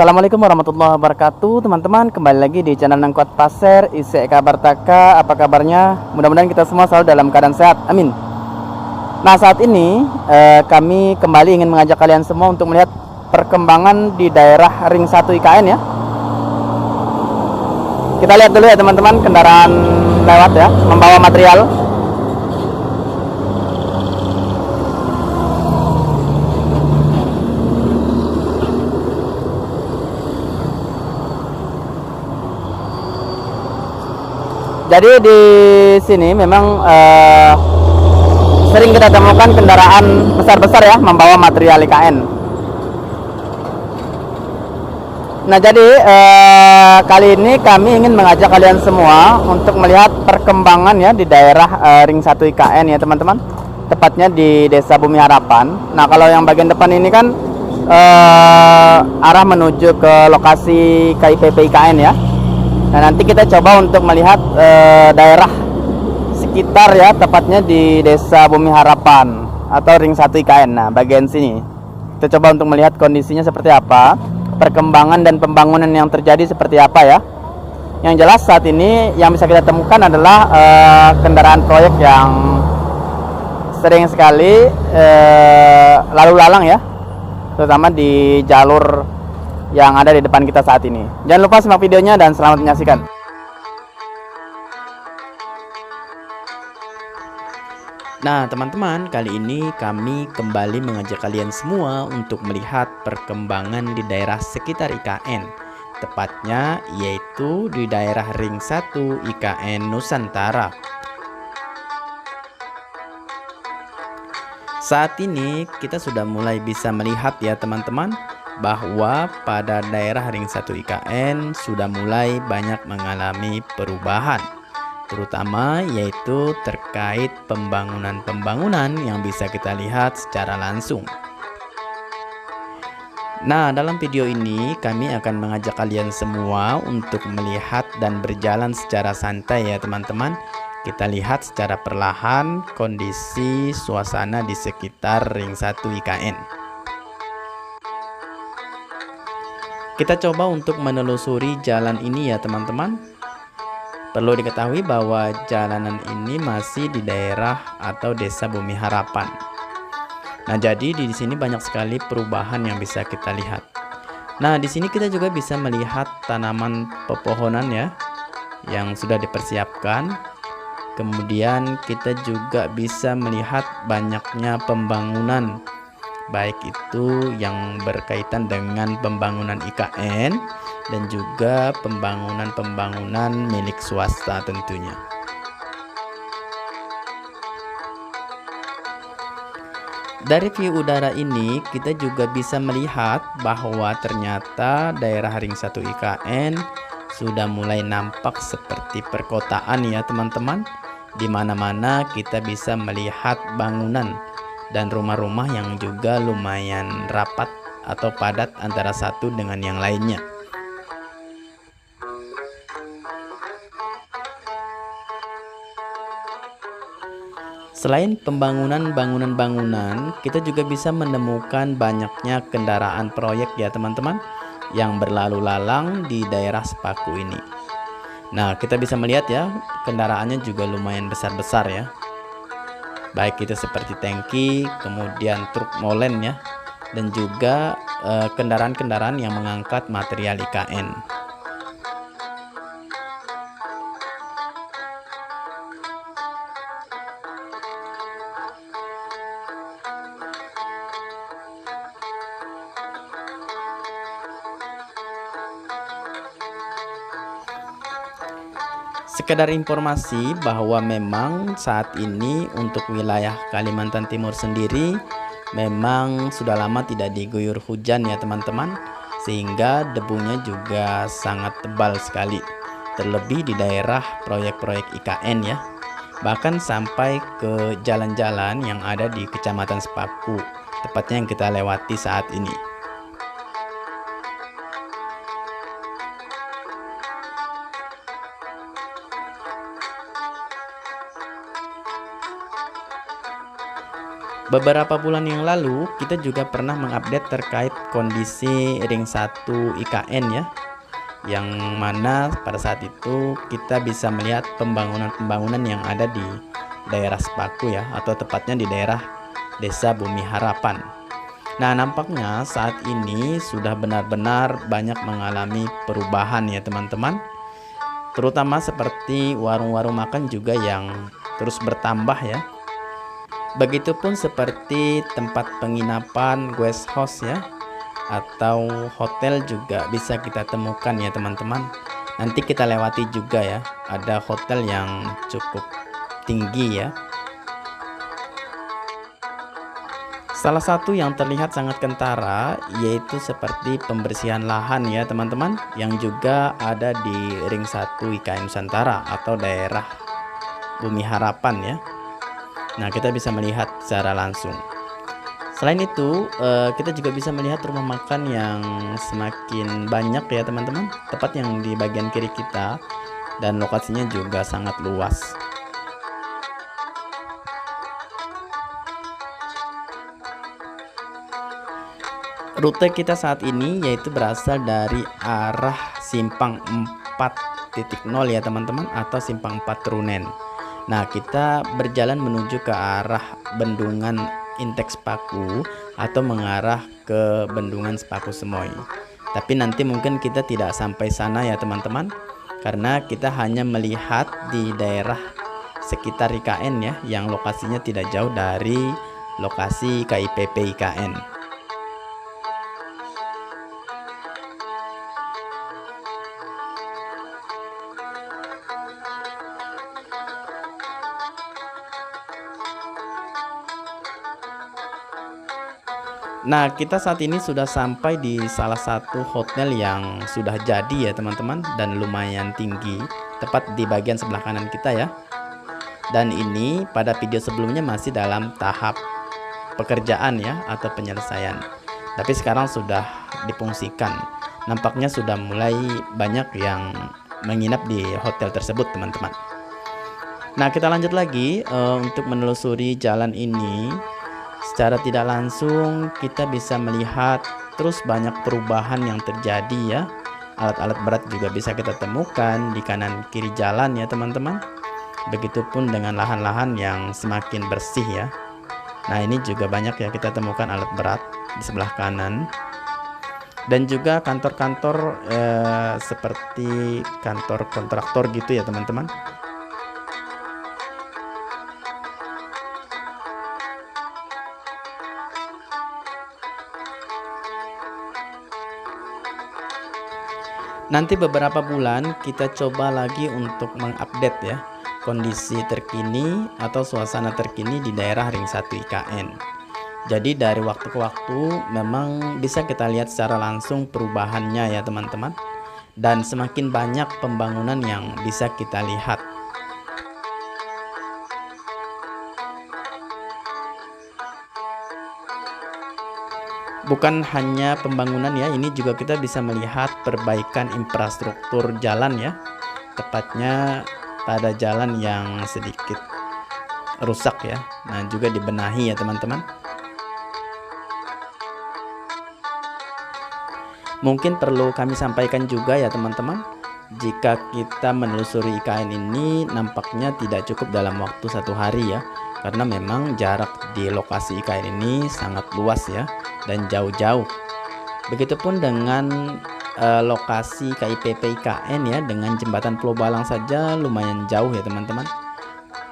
Assalamualaikum warahmatullahi wabarakatuh, teman-teman. Kembali lagi di channel Nengkot Pasir. Isek kabar taka, apa kabarnya? Mudah-mudahan kita semua selalu dalam keadaan sehat, amin. Nah, saat ini kami kembali ingin mengajak kalian semua untuk melihat perkembangan di daerah Ring 1 IKN ya. Kita lihat dulu ya teman-teman, kendaraan lewat ya, membawa material. Jadi di sini memang sering kita temukan kendaraan besar-besar ya membawa material IKN. Nah, jadi kali ini kami ingin mengajak kalian semua untuk melihat perkembangan ya di daerah Ring 1 IKN ya teman-teman. Tepatnya di Desa Bumi Harapan. Nah, kalau yang bagian depan ini kan arah menuju ke lokasi KIPP IKN ya. Nah, nanti kita coba untuk melihat daerah sekitar ya, tepatnya di Desa Bumi Harapan atau Ring 1 IKN. Nah, bagian sini kita coba untuk melihat kondisinya seperti apa, perkembangan dan pembangunan yang terjadi seperti apa ya. Yang jelas saat ini yang bisa kita temukan adalah kendaraan proyek yang sering sekali lalu lalang ya, terutama di jalur yang ada di depan kita saat ini. Jangan lupa simak videonya dan selamat menyaksikan. Nah teman-teman, kali ini kami kembali mengajak kalian semua untuk melihat perkembangan di daerah sekitar IKN. Tepatnya yaitu di daerah Ring 1 IKN Nusantara. Saat ini kita sudah mulai bisa melihat ya teman-teman, bahwa pada daerah Ring 1 IKN sudah mulai banyak mengalami perubahan, terutama yaitu terkait pembangunan-pembangunan yang bisa kita lihat secara langsung. Nah, dalam video ini kami akan mengajak kalian semua untuk melihat dan berjalan secara santai ya teman-teman. Kita lihat secara perlahan kondisi suasana di sekitar Ring 1 IKN. Kita coba untuk menelusuri jalan ini ya teman-teman. Perlu diketahui bahwa jalanan ini masih di daerah atau Desa Bumi Harapan. Nah, jadi di sini banyak sekali perubahan yang bisa kita lihat. Nah, di sini kita juga bisa melihat tanaman pepohonan ya yang sudah dipersiapkan. Kemudian kita juga bisa melihat banyaknya pembangunan, baik itu yang berkaitan dengan pembangunan IKN dan juga pembangunan milik swasta tentunya. Dari view udara ini kita juga bisa melihat bahwa ternyata daerah Ring 1 IKN sudah mulai nampak seperti perkotaan ya teman-teman, di mana-mana kita bisa melihat bangunan dan rumah-rumah yang juga lumayan rapat atau padat antara satu dengan yang lainnya. Selain bangunan, kita juga bisa menemukan banyaknya kendaraan proyek ya teman-teman yang berlalu lalang di daerah Sepaku ini. Nah, kita bisa melihat ya, kendaraannya juga lumayan besar-besar ya. Baik itu seperti tangki, kemudian truk molen ya, dan juga kendaraan-kendaraan yang mengangkat material IKN. Sekedar informasi bahwa memang saat ini untuk wilayah Kalimantan Timur sendiri memang sudah lama tidak diguyur hujan ya teman-teman, sehingga debunya juga sangat tebal sekali, terlebih di daerah proyek-proyek IKN ya, bahkan sampai ke jalan-jalan yang ada di Kecamatan Sepaku, tepatnya yang kita lewati saat ini. Beberapa bulan yang lalu kita juga pernah mengupdate terkait kondisi ring 1 IKN ya, yang mana pada saat itu kita bisa melihat pembangunan-pembangunan yang ada di daerah Sepaku ya, atau tepatnya di daerah Desa Bumi Harapan. Nah, nampaknya saat ini sudah benar-benar banyak mengalami perubahan ya teman-teman, terutama seperti warung-warung makan juga yang terus bertambah ya. Begitupun seperti tempat penginapan, guest house ya, atau hotel juga bisa kita temukan ya teman-teman. Nanti kita lewati juga ya, ada hotel yang cukup tinggi ya. Salah satu yang terlihat sangat kentara yaitu seperti pembersihan lahan ya teman-teman, yang juga ada di ring 1 IKN Nusantara atau daerah Bumi Harapan ya. Nah, kita bisa melihat secara langsung. Selain itu, kita juga bisa melihat rumah makan yang semakin banyak ya teman-teman, tepat yang di bagian kiri kita, dan lokasinya juga sangat luas. Rute kita saat ini yaitu berasal dari arah simpang 4.0 ya teman-teman, atau simpang 4 Trunen. Nah, kita berjalan menuju ke arah Bendungan Intek Sepaku atau mengarah ke Bendungan Sepaku Semoy. Tapi nanti mungkin kita tidak sampai sana ya teman-teman, karena kita hanya melihat di daerah sekitar IKN ya, yang lokasinya tidak jauh dari lokasi KIPP IKN. Nah, kita saat ini sudah sampai di salah satu hotel yang sudah jadi ya teman-teman, dan lumayan tinggi, tepat di bagian sebelah kanan kita ya. Dan ini pada video sebelumnya masih dalam tahap pekerjaan ya, atau penyelesaian. Tapi sekarang sudah difungsikan. Nampaknya sudah mulai banyak yang menginap di hotel tersebut teman-teman. Nah, kita lanjut lagi untuk menelusuri jalan ini. Secara tidak langsung kita bisa melihat terus banyak perubahan yang terjadi ya. Alat-alat berat juga bisa kita temukan di kanan kiri jalan ya teman-teman. Begitupun dengan lahan-lahan yang semakin bersih ya. Nah, ini juga banyak ya kita temukan alat berat di sebelah kanan. Dan juga kantor-kantor seperti kantor kontraktor gitu ya teman-teman. Nanti beberapa bulan kita coba lagi untuk mengupdate ya kondisi terkini atau suasana terkini di daerah ring 1 IKN. Jadi dari waktu ke waktu memang bisa kita lihat secara langsung perubahannya ya teman-teman. Dan semakin banyak pembangunan yang bisa kita lihat. Bukan hanya pembangunan ya, ini juga kita bisa melihat perbaikan infrastruktur jalan ya, tepatnya pada jalan yang sedikit rusak ya. Nah, juga dibenahi ya teman-teman. Mungkin perlu kami sampaikan juga ya teman-teman, jika kita menelusuri IKN ini nampaknya tidak cukup dalam waktu 1 hari ya, karena memang jarak di lokasi IKN ini sangat luas ya, dan jauh-jauh. Begitupun dengan lokasi KIPP IKN ya, dengan jembatan Pulau Balang saja lumayan jauh ya teman-teman.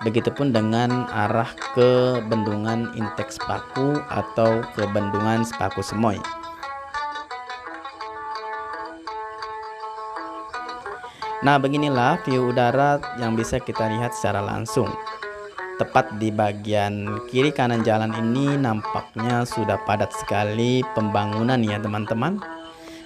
Begitupun dengan arah ke Bendungan Intek Sepaku atau ke Bendungan Sepaku Semoy. Nah, beginilah view udara yang bisa kita lihat secara langsung. Tepat di bagian kiri kanan jalan ini nampaknya sudah padat sekali pembangunan ya teman-teman.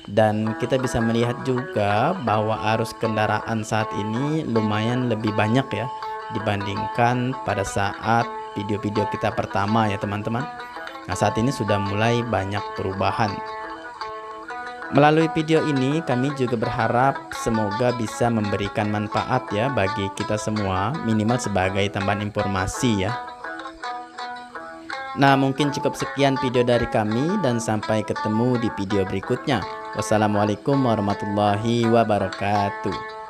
Dan kita bisa melihat juga bahwa arus kendaraan saat ini lumayan lebih banyak ya dibandingkan pada saat video-video kita pertama ya teman-teman. Nah, saat ini sudah mulai banyak perubahan. Melalui video ini kami juga berharap semoga bisa memberikan manfaat ya bagi kita semua, minimal sebagai tambahan informasi ya. Nah, mungkin cukup sekian video dari kami dan sampai ketemu di video berikutnya. Wassalamualaikum warahmatullahi wabarakatuh.